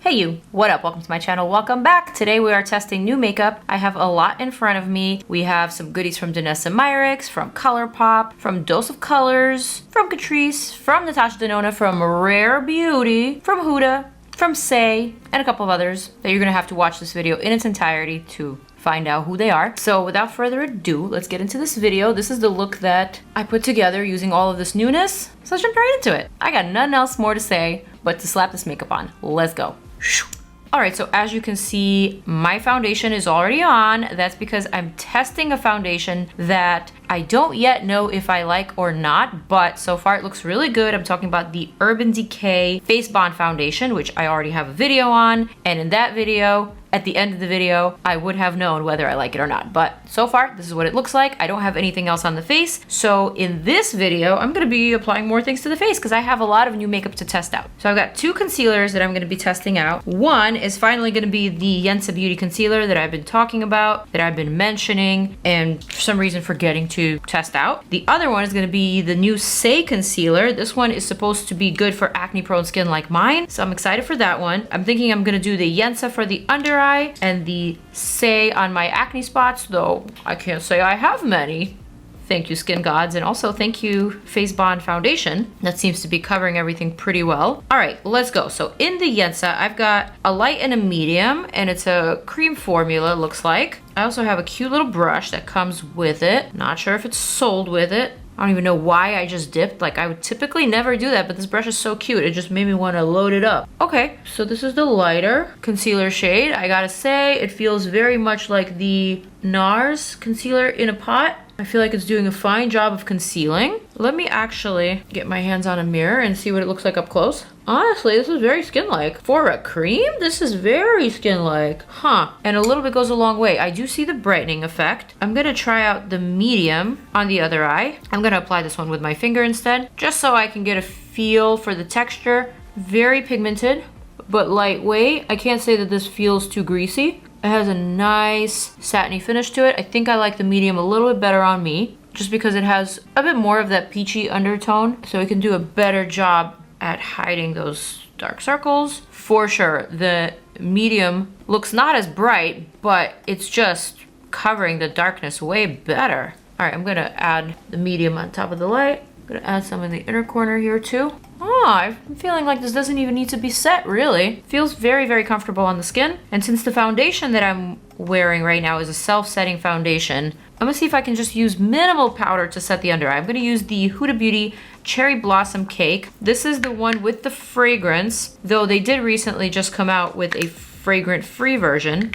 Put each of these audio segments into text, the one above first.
Hey you, what up? Welcome to my channel. Welcome back. Today we are testing new makeup. I have a lot in front of me. We have some goodies from DANESSA MYRICKS, from ColourPop, from Dose of Colors, from CATRICE, from NATASHA DENONA, from Rare Beauty, from HUDA, from SAIE, and a couple of others that you're gonna have to watch this video in its entirety to find out who they are. So without further ado, let's get into this video. This is the look that I put together using all of this newness. So let's jump right into it. I got nothing else more to say but to slap this makeup on. Let's go. All right, so as you can see, my foundation is already on. That's because I'm testing a foundation that I don't yet know if I like or not, but so far it looks really good. I'm talking about the Urban Decay Face Bond Foundation, which I already have a video on. And in that video, at the end of the video, I would have known whether I like it or not. But so far, this is what it looks like. I don't have anything else on the face. So in this video, I'm gonna be applying more things to the face because I have a lot of new makeup to test out. So I've got two concealers that I'm gonna be testing out. One is finally gonna be the YENSA Beauty Concealer that I've been talking about, that I've been mentioning, and for some reason forgetting to test out. The other one is gonna be the new SAIE Concealer. This one is supposed to be good for acne-prone skin like mine, so I'm excited for that one. I'm thinking I'm gonna do the YENSA for the under eye and the SAIE on my acne spots, though I can't say I have many. Thank you, skin gods, and also thank you, Face Bond Foundation. That seems to be covering everything pretty well. All right, let's go. So in the YENSA, I've got a light and a medium, and it's a cream formula, looks like. I also have a cute little brush that comes with it. Not sure if it's sold with it. I don't even know why I just dipped. Like, I would typically never do that, but this brush is so cute. It just made me want to load it up. Okay, so this is the lighter concealer shade. I gotta say, it feels very much like the NARS concealer in a pot. I feel like it's doing a fine job of concealing. Let me actually get my hands on a mirror and see what it looks like up close. Honestly, this is very skin-like. For a cream, this is very skin-like. Huh, and a little bit goes a long way. I do see the brightening effect. I'm gonna try out the medium on the other eye. I'm gonna apply this one with my finger instead, just so I can get a feel for the texture. Very pigmented, but lightweight. I can't say that this feels too greasy. It has a nice satiny finish to it. I think I like the medium a little bit better on me, just because it has a bit more of that peachy undertone, so it can do a better job at hiding those dark circles. For sure, the medium looks not as bright, but it's just covering the darkness way better. All right, I'm gonna add the medium on top of the light. I'm gonna add some in the inner corner here too. Oh, I'm feeling like this doesn't even need to be set, really. Feels very, very comfortable on the skin. And since the foundation that I'm wearing right now is a self-setting foundation, I'm gonna see if I can just use minimal powder to set the under eye. I'm gonna use the Huda Beauty Cherry Blossom Cake. This is the one with the fragrance, though they did recently just come out with a fragrance-free version,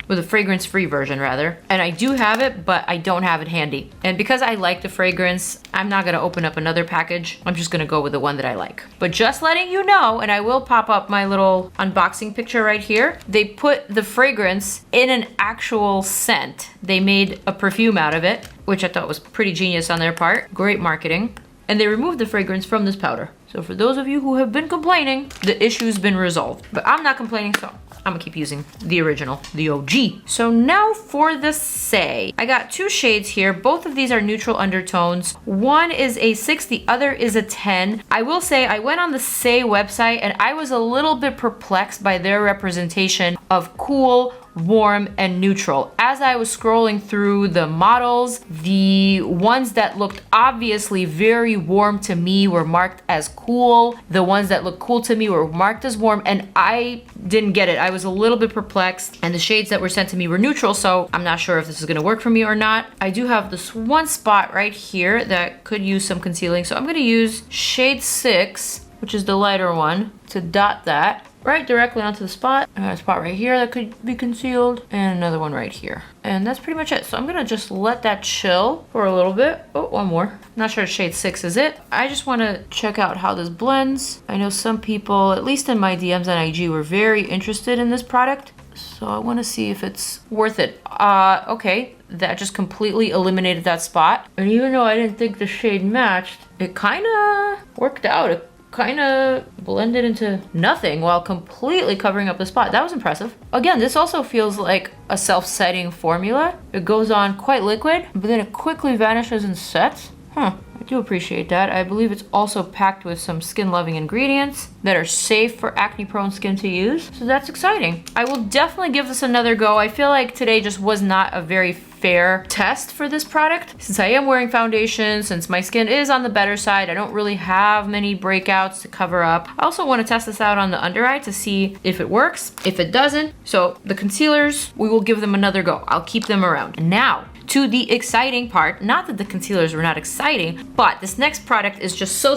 rather. And I do have it, but I don't have it handy. And because I like the fragrance, I'm not gonna open up another package. I'm just gonna go with the one that I like. But just letting you know, and I will pop up my little unboxing picture right here, they put the fragrance in an actual scent. They made a perfume out of it, which I thought was pretty genius on their part. Great marketing. And they removed the fragrance from this powder. So for those of you who have been complaining, the issue's been resolved. But I'm not complaining, so I'm gonna keep using the original, the OG. So now for the SAIE. I got two shades here. Both of these are neutral undertones. One is a 6, the other is a 10. I will say I went on the SAIE website and I was a little bit perplexed by their representation of cool, warm, and neutral. As I was scrolling through the models, the ones that looked obviously very warm to me were marked as cool. The ones that looked cool to me were marked as warm, and I didn't get it. I was a little bit perplexed, and the shades that were sent to me were neutral, so I'm not sure if this is gonna work for me or not. I do have this one spot right here that could use some concealing, so I'm gonna use shade 6, which is the lighter one, to dot that right directly onto the spot. I got a spot right here that could be concealed, and another one right here. And that's pretty much it. So I'm gonna just let that chill for a little bit. Oh, one more. Not sure shade 6 is it. I just wanna check out how this blends. I know some people, at least in my DMs on IG, were very interested in this product. So I wanna see if it's worth it. Okay, that just completely eliminated that spot. And even though I didn't think the shade matched, it kinda worked out. It kind of blended into nothing while completely covering up the spot. That was impressive. Again, this also feels like a self-setting formula. It goes on quite liquid, but then it quickly vanishes and sets. Huh, I do appreciate that. I believe it's also packed with some skin-loving ingredients that are safe for acne-prone skin to use. So that's exciting. I will definitely give this another go. I feel like today just was not a very fair test for this product. Since I am wearing foundation, since my skin is on the better side, I don't really have many breakouts to cover up. I also want to test this out on the under eye to see if it works, if it doesn't. So the concealers, we will give them another go. I'll keep them around. And now, to the exciting part. Not that the concealers were not exciting, but this next product is just so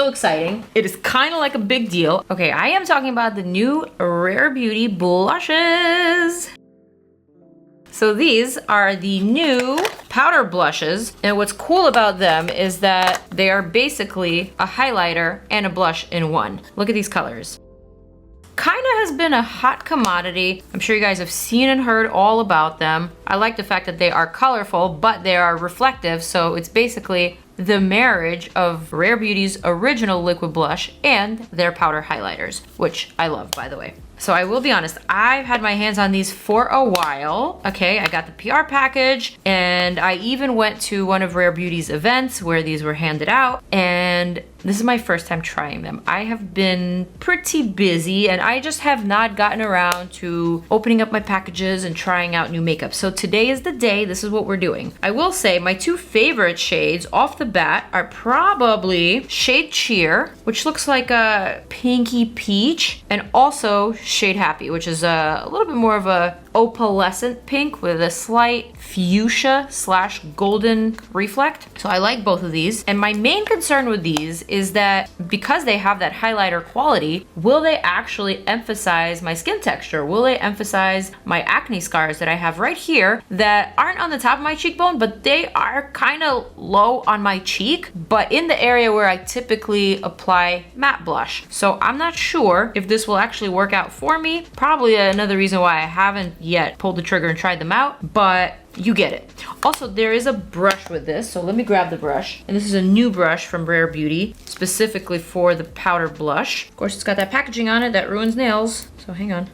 exciting. It is kind of like a big deal. Okay, I am talking about the new Rare Beauty blushes. So these are the new powder blushes, and what's cool about them is that they are basically a highlighter and a blush in one. Look at these colors. Kinda has been a hot commodity. I'm sure you guys have seen and heard all about them. I like the fact that they are colorful, but they are reflective, so it's basically the marriage of Rare Beauty's original liquid blush and their powder highlighters, which I love, by the way. So I will be honest, I've had my hands on these for a while. Okay, I got the PR package, and I even went to one of Rare Beauty's events where these were handed out, and this is my first time trying them. I have been pretty busy, and I just have not gotten around to opening up my packages and trying out new makeup. So today is the day. This is what we're doing. I will say my two favorite shades off the bat are probably shade Cheer, which looks like a pinky peach, and also shade Happy, which is a little bit more of a opalescent pink with a slight fuchsia slash golden reflect. So I like both of these. And my main concern with these is that because they have that highlighter quality, will they actually emphasize my skin texture? Will they emphasize my acne scars that I have right here that aren't on the top of my cheekbone, but they are kind of low on my cheek, but in the area where I typically apply matte blush. So I'm not sure if this will actually work out for me. Probably another reason why I haven't yet pulled the trigger and tried them out, but you get it. Also, there is a brush with this, so let me grab the brush. And this is a new brush from Rare Beauty, specifically for the powder blush. Of course, it's got that packaging on it that ruins nails, so hang on.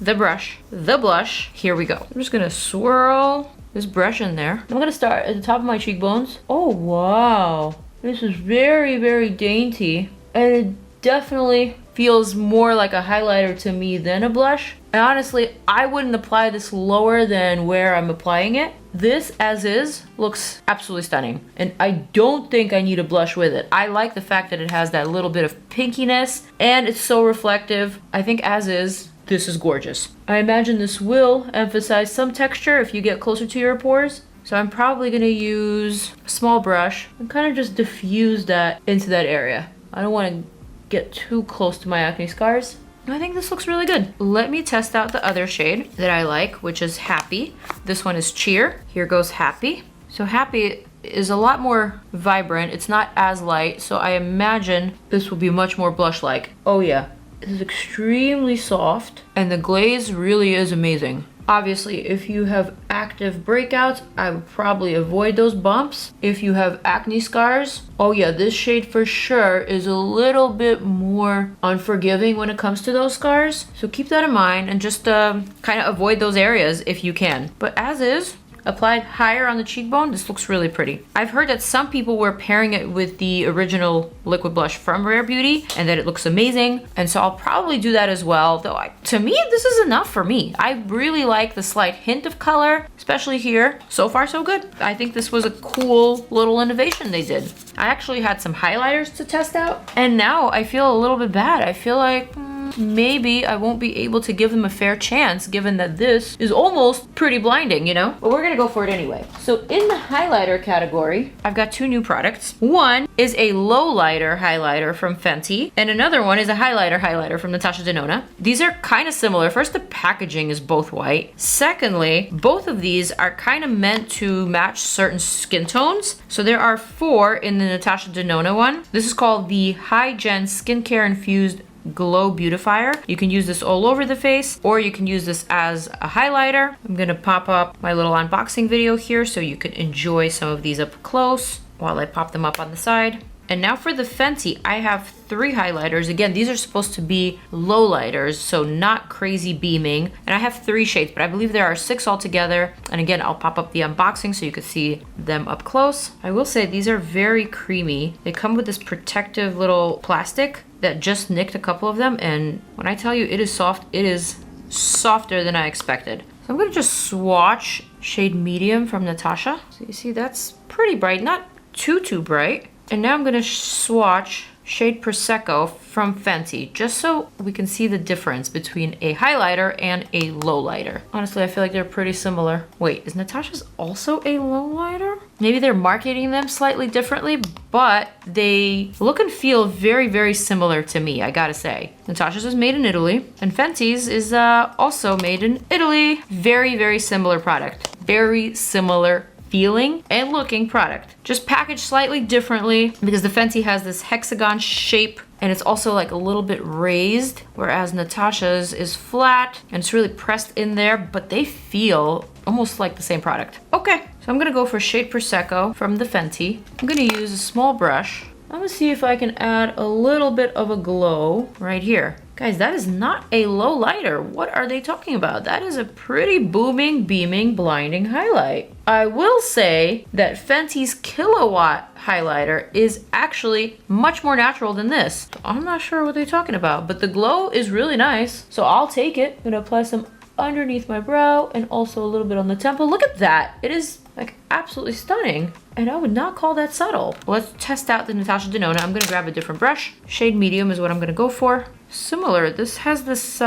The brush, the blush, here we go. I'm just gonna swirl this brush in there. I'm gonna start at the top of my cheekbones. Oh, wow. This is very dainty, and it definitely feels more like a highlighter to me than a blush. And honestly, I wouldn't apply this lower than where I'm applying it. This, as is, looks absolutely stunning. And I don't think I need a blush with it. I like the fact that it has that little bit of pinkiness, and it's so reflective. I think as is, this is gorgeous. I imagine this will emphasize some texture if you get closer to your pores. So I'm probably gonna use a small brush and kind of just diffuse that into that area. I don't wanna get too close to my acne scars. I think this looks really good. Let me test out the other shade that I like, which is Happy. This one is Cheer. Here goes Happy. So Happy is a lot more vibrant. It's not as light, so I imagine this will be much more blush-like. Oh yeah, it is extremely soft, and the glaze really is amazing. Obviously, if you have active breakouts, I would probably avoid those bumps. If you have acne scars, oh yeah, this shade for sure is a little bit more unforgiving when it comes to those scars. So keep that in mind and just kind of avoid those areas if you can. But as is, applied higher on the cheekbone, this looks really pretty. I've heard that some people were pairing it with the original liquid blush from Rare Beauty and that it looks amazing. And so I'll probably do that as well. Though to me, this is enough for me. I really like the slight hint of color, especially here. So far, so good. I think this was a cool little innovation they did. I actually had some highlighters to test out, and now I feel a little bit bad. I feel like maybe I won't be able to give them a fair chance given that this is almost pretty blinding, you know? But we're gonna go for it anyway. So in the highlighter category, I've got two new products. One is a low lighter highlighter from Fenty, and another one is a highlighter from NATASHA DENONA. These are kind of similar. First, the packaging is both white. Secondly, both of these are kind of meant to match certain skin tones. So there are 4 in the NATASHA DENONA one. This is called the High Gen Skincare Infused Glow Beautifier. You can use this all over the face, or you can use this as a highlighter. I'm gonna pop up my little unboxing video here so you can enjoy some of these up close while I pop them up on the side. And now for the Fenty, I have 3 highlighters. Again, these are supposed to be low lighters, so not crazy beaming. And I have 3 shades, but I believe there are 6 altogether. And again, I'll pop up the unboxing so you can see them up close. I will say these are very creamy. They come with this protective little plastic that just nicked a couple of them. And when I tell you it is soft, it is softer than I expected. So I'm gonna just swatch shade Medium from NATASHA. So you see that's pretty bright, not too bright. And now I'm gonna swatch shade Prosecco from Fenty, just so we can see the difference between a highlighter and a low lighter. Honestly, I feel like they're pretty similar. Wait, is NATASHA's also a low lighter? Maybe they're marketing them slightly differently, but they look and feel very similar to me, I gotta say. NATASHA's is made in Italy, and Fenty's is also made in Italy. Very similar product. Very similar feeling and looking product. Just packaged slightly differently because the Fenty has this hexagon shape and it's also like a little bit raised, whereas NATASHA's is flat and it's really pressed in there, but they feel almost like the same product. Okay, so I'm gonna go for shade Prosecco from the Fenty. I'm gonna use a small brush. I'm gonna see if I can add a little bit of a glow right here. Guys, that is not a low lighter. What are they talking about? That is a pretty booming, beaming, blinding highlight. I will say that Fenty's Kilowatt highlighter is actually much more natural than this. I'm not sure what they're talking about, but the glow is really nice, so I'll take it. I'm gonna apply some underneath my brow and also a little bit on the temple. Look at that. It is like absolutely stunning. And I would not call that subtle. Let's test out the NATASHA DENONA. I'm gonna grab a different brush. Shade Medium is what I'm gonna go for. Similar, this has this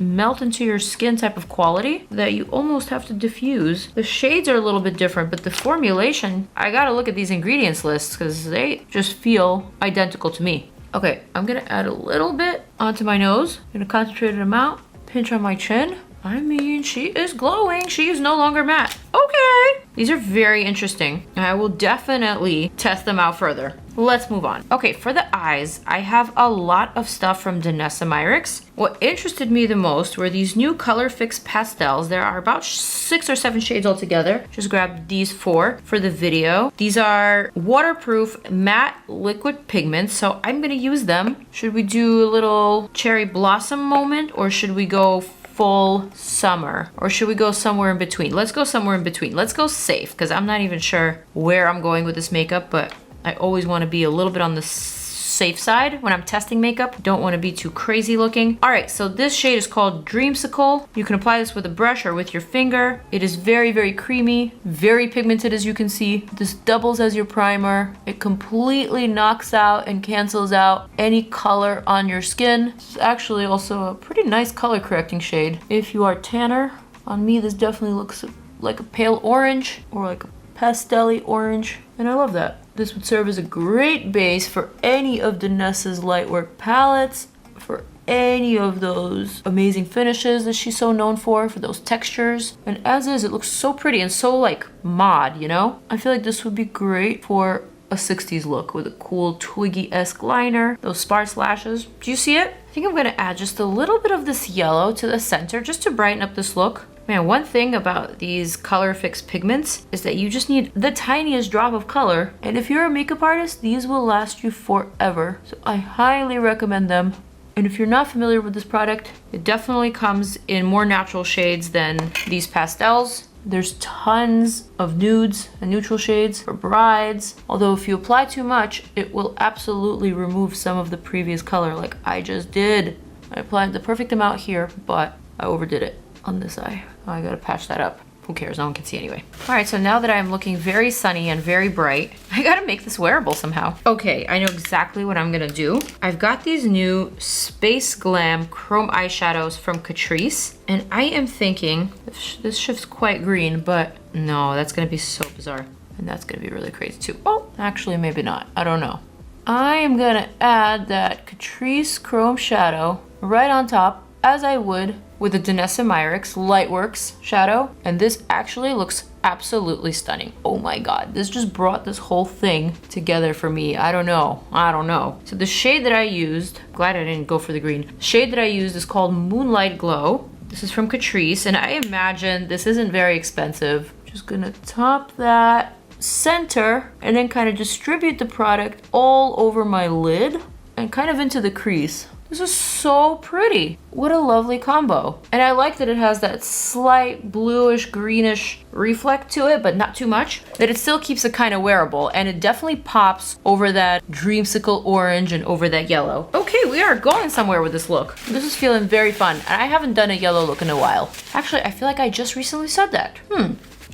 melt into your skin type of quality that you almost have to diffuse. The shades are a little bit different, but the formulation, I gotta look at these ingredients lists because they just feel identical to me. Okay, I'm gonna add a little bit onto my nose in a concentrated amount, pinch on my chin. I mean, she is glowing. She is no longer matte. Okay. These are very interesting. I will definitely test them out further. Let's move on. Okay, for the eyes, I have a lot of stuff from DANESSA MYRICKS. What interested me the most were these new Colorfix Pastels. There are about 6 or 7 shades altogether. Just grabbed these 4 for the video. These are waterproof matte liquid pigments, so I'm gonna use them. Should we do a little cherry blossom moment, or should we go full summer, or should we go somewhere in between? Let's go somewhere in between. Let's go safe, because I'm not even sure where I'm going with this makeup, but I always want to be a little bit on the safe side when I'm testing makeup. Don't want to be too crazy looking. All right, so this shade is called Dreamsicle. You can apply this with a brush or with your finger. It is very creamy, very pigmented, as you can see. This doubles as your primer. It completely knocks out and cancels out any color on your skin. It's actually also a pretty nice color correcting shade. If you are tanner, on me this definitely looks like a pale orange or like a pastel-y orange, and I love that. This would serve as a great base for any of DANESSA's lightwork palettes, for any of those amazing finishes that she's so known for those textures. And as is, it looks so pretty and so like mod, you know? I feel like this would be great for a 60s look with a cool Twiggy-esque liner, those sparse lashes. Do you see it? I think I'm gonna add just a little bit of this yellow to the center just to brighten up this look. Man, one thing about these Colorfix pigments is that you just need the tiniest drop of color. And if you're a makeup artist, these will last you forever. So I highly recommend them. And if you're not familiar with this product, it definitely comes in more natural shades than these pastels. There's tons of nudes and neutral shades for brides. Although if you apply too much, it will absolutely remove some of the previous color like I just did. I applied the perfect amount here, but I overdid it on this eye. Oh, I gotta patch that up. Who cares? No one can see anyway. All right, so now that I'm looking very sunny and very bright, I gotta make this wearable somehow. Okay, I know exactly what I'm gonna do. I've got these new Space Glam Chrome eyeshadows from CATRICE, and I am thinking, this shift's quite green, but no, that's gonna be so bizarre. And that's gonna be really crazy too. Oh, actually, maybe not. I don't know. I am gonna add that CATRICE Chrome shadow right on top, as I would with the DANESSA MYRICKS Lightworks shadow, and this actually looks absolutely stunning. Oh my god, this just brought this whole thing together for me. I don't know. So the shade that I used, glad I didn't go for the green. The shade that I used is called Moonlight Glow. This is from CATRICE, and I imagine this isn't very expensive. Just gonna top that center and then kind of distribute the product all over my lid and kind of into the crease. This is so pretty. What a lovely combo. And I like that it has that slight bluish greenish reflect to it, but not too much. That it still keeps it kind of wearable, and it definitely pops over that dreamsicle orange and over that yellow. Okay, we are going somewhere with this look. This is feeling very fun, and I haven't done a yellow look in a while. Actually, I feel like I just recently said that.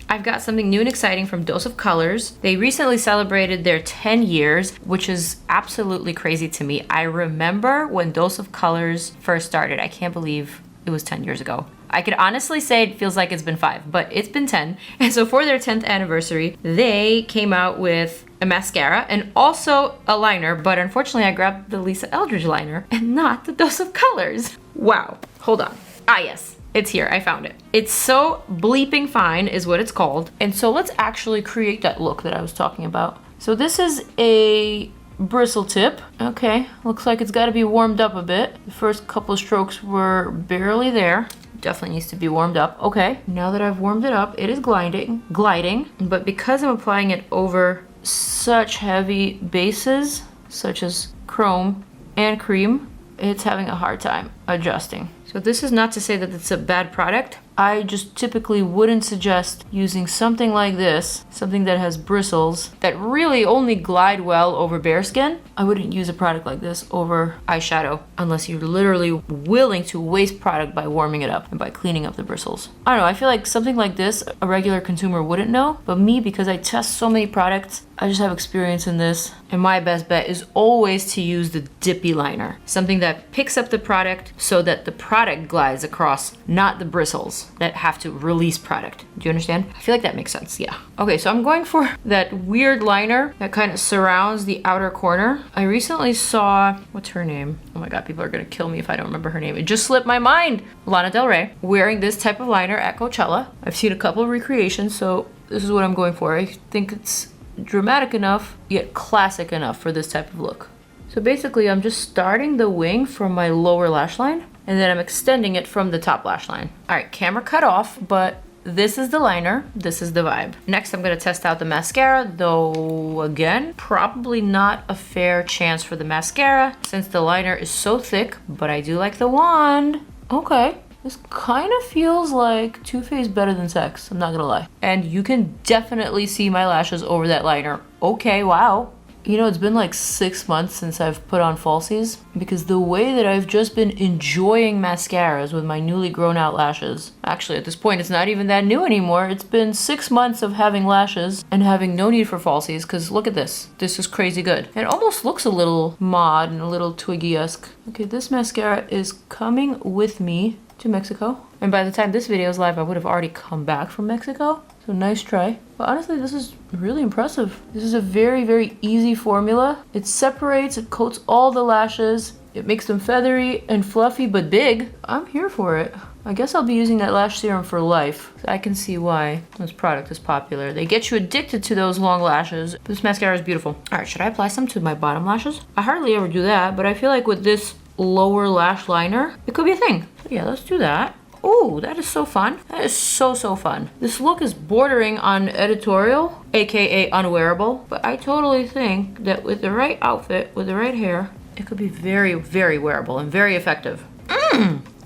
I've got something new and exciting from Dose of Colors. They recently celebrated their 10 years, which is absolutely crazy to me. I remember when Dose of Colors first started. I can't believe it was 10 years ago. I could honestly say it feels like it's been 5, but it's been 10. And so for their 10th anniversary, they came out with a mascara and also a liner, but unfortunately I grabbed the Lisa Eldridge liner and not the Dose of Colors. Wow, hold on. Ah, yes. It's here, I found it. It's So Bleeping Fine is what it's called. And so let's actually create that look that I was talking about. So this is a bristle tip. Okay, looks like it's gotta be warmed up a bit. The first couple of strokes were barely there. Definitely needs to be warmed up. Okay, now that I've warmed it up, it is gliding. But because I'm applying it over such heavy bases, such as chrome and cream, it's having a hard time adjusting. So this is not to say that it's a bad product. I just typically wouldn't suggest using something like this, something that has bristles that really only glide well over bare skin. I wouldn't use a product like this over eyeshadow unless you're literally willing to waste product by warming it up and by cleaning up the bristles. I don't know, I feel like something like this a regular consumer wouldn't know, but me, because I test so many products, I just have experience in this. And my best bet is always to use the dippy liner, something that picks up the product so that the product glides across, not the bristles that have to release product. Do you understand? I feel like that makes sense, yeah. Okay, so I'm going for that weird liner that kind of surrounds the outer corner. I recently saw, what's her name? Oh my God, people are gonna kill me if I don't remember her name. It just slipped my mind. Lana Del Rey wearing this type of liner at Coachella. I've seen a couple of recreations, so this is what I'm going for. I think it's dramatic enough, yet classic enough for this type of look. So basically, I'm just starting the wing from my lower lash line, and then I'm extending it from the top lash line. All right, camera cut off, but this is the liner, this is the vibe. Next, I'm gonna test out the mascara, though again, probably not a fair chance for the mascara since the liner is so thick, but I do like the wand. Okay, this kind of feels like Too Faced better than Sex, I'm not gonna lie. And you can definitely see my lashes over that liner. Okay, wow. You know, it's been like 6 months since I've put on falsies because the way that I've just been enjoying mascaras with my newly grown out lashes. Actually, at this point, it's not even that new anymore. It's been 6 months of having lashes and having no need for falsies because look at this. This is crazy good. It almost looks a little mod and a little Twiggy-esque. Okay, this mascara is coming with me to Mexico. And by the time this video is live, I would have already come back from Mexico. So nice try. But honestly, this is really impressive. This is a very, very easy formula. It separates, it coats all the lashes. It makes them feathery and fluffy, but big. I'm here for it. I guess I'll be using that lash serum for life. I can see why this product is popular. They get you addicted to those long lashes. This mascara is beautiful. All right, should I apply some to my bottom lashes? I hardly ever do that, but I feel like with this lower lash liner, it could be a thing. So yeah, let's do that. Oh, that is so fun. That is so fun. This look is bordering on editorial, aka unwearable, but I totally think that with the right outfit, with the right hair, it could be very, very wearable and very effective.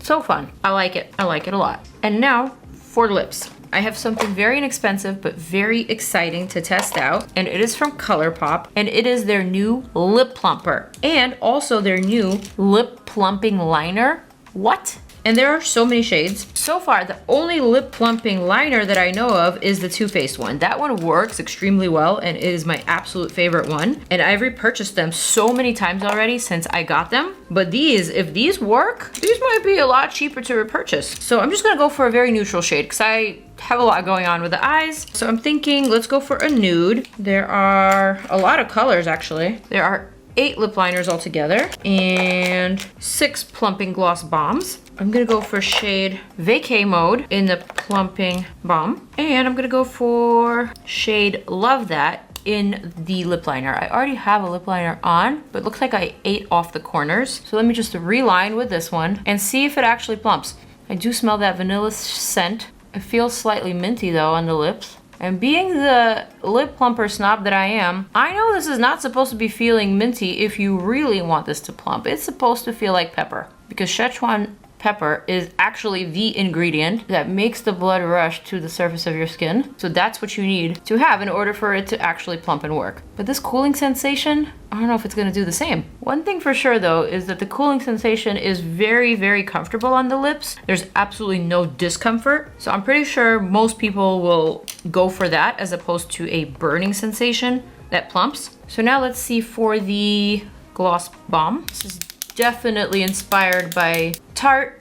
So fun. I like it. I like it a lot. And now for lips. I have something very inexpensive but very exciting to test out, and it is from ColourPop, and it is their new lip plumper and also their new lip plumping liner. What? And there are so many shades. So far, the only lip plumping liner that I know of is the Too Faced one. That one works extremely well and it is my absolute favorite one. And I've repurchased them so many times already since I got them. But these, if these work, these might be a lot cheaper to repurchase. So I'm just gonna go for a very neutral shade because I have a lot going on with the eyes. So I'm thinking, let's go for a nude. There are a lot of colors actually. There are 8 lip liners altogether and 6 plumping gloss bombs. I'm gonna go for shade Vacay Mode in the plumping balm. And I'm gonna go for shade Love That in the lip liner. I already have a lip liner on, but it looks like I ate off the corners. So let me just reline with this one and see if it actually plumps. I do smell that vanilla scent. It feels slightly minty though on the lips. And being the lip plumper snob that I am, I know this is not supposed to be feeling minty if you really want this to plump. It's supposed to feel like pepper, because Szechuan pepper is actually the ingredient that makes the blood rush to the surface of your skin. So that's what you need to have in order for it to actually plump and work. But this cooling sensation, I don't know if it's gonna do the same. One thing for sure though is that the cooling sensation is very, very comfortable on the lips. There's absolutely no discomfort. So I'm pretty sure most people will go for that as opposed to a burning sensation that plumps. So now let's see for the gloss bomb. This is definitely inspired by Tarte.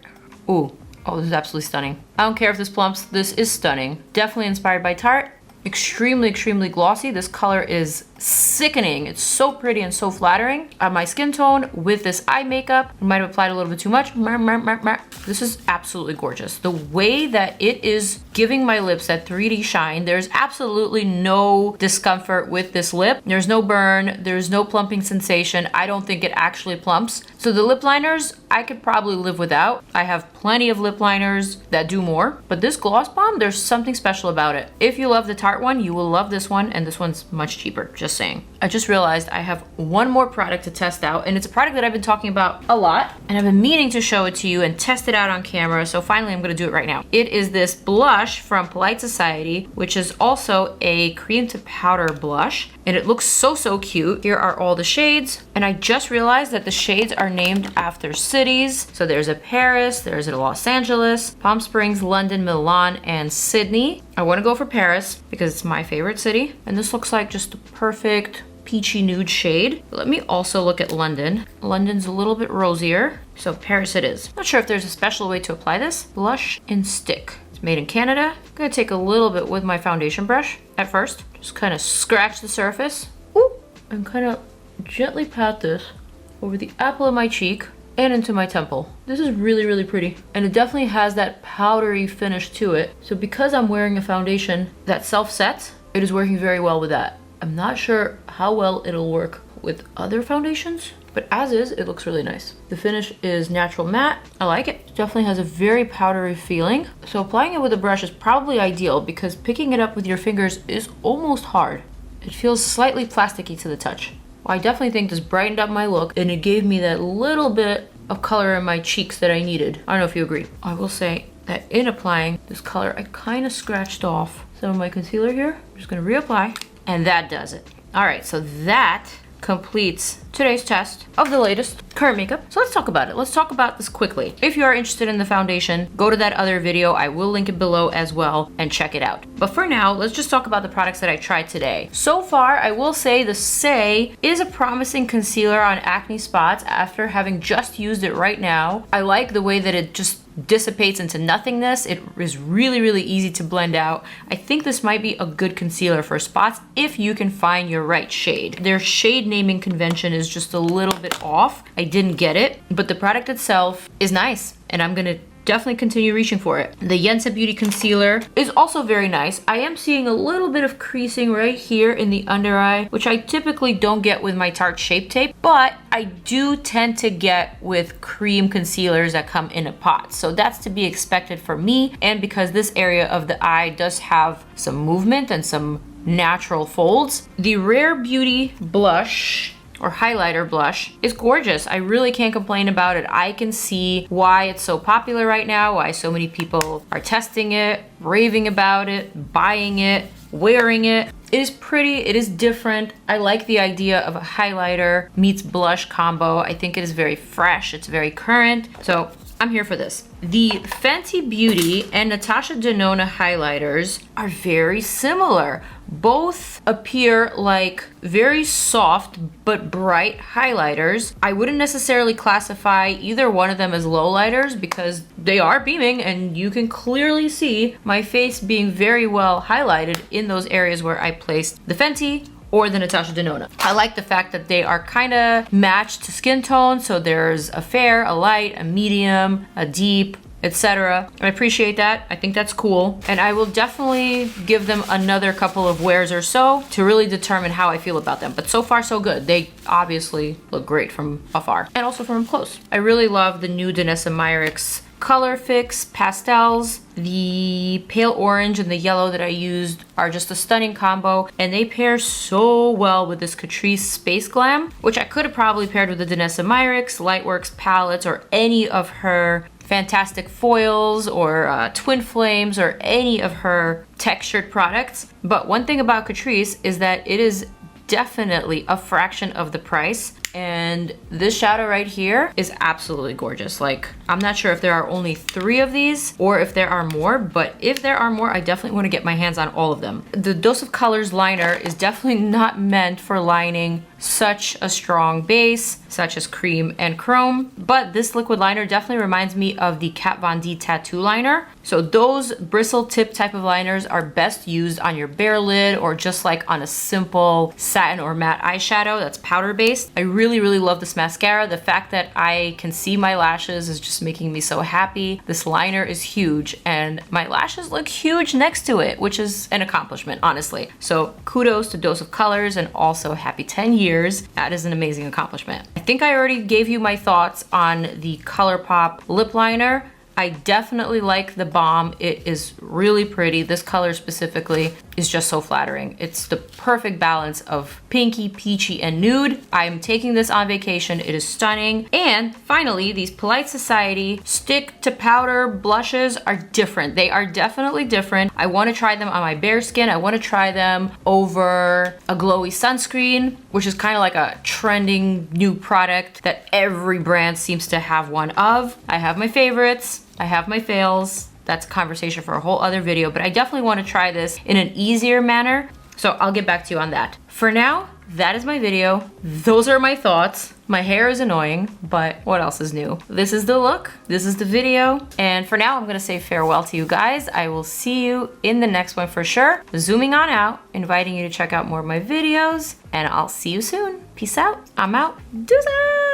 Ooh, oh, this is absolutely stunning. I don't care if this plumps, this is stunning. Definitely inspired by Tarte. Extremely, extremely glossy. This color is sickening. It's so pretty and so flattering. On my skin tone with this eye makeup, I might have applied a little bit too much. This is absolutely gorgeous. The way that it is giving my lips that 3D shine, there's absolutely no discomfort with this lip. There's no burn, there's no plumping sensation. I don't think it actually plumps. So the lip liners, I could probably live without. I have plenty of lip liners that do more, but this gloss bomb, there's something special about it. If you love the Tarte one, you will love this one, and this one's much cheaper, just saying. I just realized I have one more product to test out, and it's a product that I've been talking about a lot, and I've been meaning to show it to you and test it out on camera, so finally I'm gonna do it right now. It is this blush from Polite Society, which is also a cream to powder blush, and it looks so, so cute. Here are all the shades, and I just realized that the shades are named after cities. So there's a Paris, there's a Los Angeles, Palm Springs, London, Milan, and Sydney. I wanna go for Paris because it's my favorite city, and this looks like just a perfect peachy nude shade. Let me also look at London. London's a little bit rosier, so Paris it is. Not sure if there's a special way to apply this. Blush and stick. It's made in Canada. I'm gonna take a little bit with my foundation brush at first. Just kind of scratch the surface. Ooh, and kind of gently pat this over the apple of my cheek and into my temple. This is really, really pretty. And it definitely has that powdery finish to it. So because I'm wearing a foundation that self-sets, it is working very well with that. I'm not sure how well it'll work with other foundations, but as is, it looks really nice. The finish is natural matte. I like it. It definitely has a very powdery feeling. So applying it with a brush is probably ideal because picking it up with your fingers is almost hard. It feels slightly plasticky to the touch. Well, I definitely think this brightened up my look and it gave me that little bit of color in my cheeks that I needed. I don't know if you agree. I will say that in applying this color, I kind of scratched off some of my concealer here. I'm just gonna reapply. And that does it. All right, so that completes today's test of the latest current makeup. So let's talk about it. Let's talk about this quickly. If you are interested in the foundation, go to that other video. I will link it below as well and check it out. But for now, let's just talk about the products that I tried today. So far, I will say the SAIE is a promising concealer on acne spots after having just used it right now. I like the way that it just dissipates into nothingness. It is really, really easy to blend out. I think this might be a good concealer for spots if you can find your right shade. Their shade naming convention is just a little bit off. I didn't get it, but the product itself is nice and I'm gonna definitely continue reaching for it. The YENSA Beauty Concealer is also very nice. I am seeing a little bit of creasing right here in the under eye, which I typically don't get with my Tarte Shape Tape, but I do tend to get with cream concealers that come in a pot. So that's to be expected for me, and because this area of the eye does have some movement and some natural folds. The Rare Beauty blush or highlighter blush is gorgeous. I really can't complain about it. I can see why it's so popular right now, why so many people are testing it, raving about it, buying it, wearing it. It is pretty, it is different. I like the idea of a highlighter meets blush combo. I think it is very fresh, it's very current. So I'm here for this. The Fenty Beauty and NATASHA DENONA highlighters are very similar. Both appear like very soft but bright highlighters. I wouldn't necessarily classify either one of them as low lighters because they are beaming and you can clearly see my face being very well highlighted in those areas where I placed the Fenty or the NATASHA DENONA. I like the fact that they are kind of matched to skin tone, so there's a fair, a light, a medium, a deep, etc. I appreciate that. I think that's cool. And I will definitely give them another couple of wears or so to really determine how I feel about them. But so far, so good. They obviously look great from afar and also from close. I really love the new DANESSA MYRICKS Colorfix Pastels. The pale orange and the yellow that I used are just a stunning combo, and they pair so well with this Catrice Space Glam, which I could have probably paired with the DANESSA MYRICKS, Lightworks palettes, or any of her fantastic foils or twin flames or any of her textured products. But one thing about Catrice is that it is definitely a fraction of the price, and this shadow right here is absolutely gorgeous. Like, I'm not sure if there are only 3 of these or if there are more, but if there are more, I definitely want to get my hands on all of them. The Dose of Colors liner is definitely not meant for lining such a strong base such as cream and chrome, but this liquid liner definitely reminds me of the Kat Von D tattoo liner. So those bristle tip type of liners are best used on your bare lid or just like on a simple satin or matte eyeshadow that's powder based. I really love this mascara. The fact that I can see my lashes is just making me so happy. This liner is huge and my lashes look huge next to it, which is an accomplishment, honestly. So kudos to Dose of Colors, and also happy 10 years. That is an amazing accomplishment. I think I already gave you my thoughts on the ColourPop lip liner. I definitely like the Balm. It is really pretty. This color specifically is just so flattering. It's the perfect balance of pinky, peachy, and nude. I'm taking this on vacation. It is stunning. And finally, these Polite Society stick to powder blushes are different. They are definitely different. I want to try them on my bare skin. I want to try them over a glowy sunscreen, which is kind of like a trending new product that every brand seems to have one of. I have my favorites. I have my fails. That's a conversation for a whole other video, but I definitely want to try this in an easier manner. So I'll get back to you on that. For now, that is my video. Those are my thoughts. My hair is annoying, but what else is new? This is the look, this is the video, and for now I'm gonna say farewell to you guys. I will see you in the next one for sure. Zooming on out, inviting you to check out more of my videos, and I'll see you soon. Peace out, I'm out, deuces!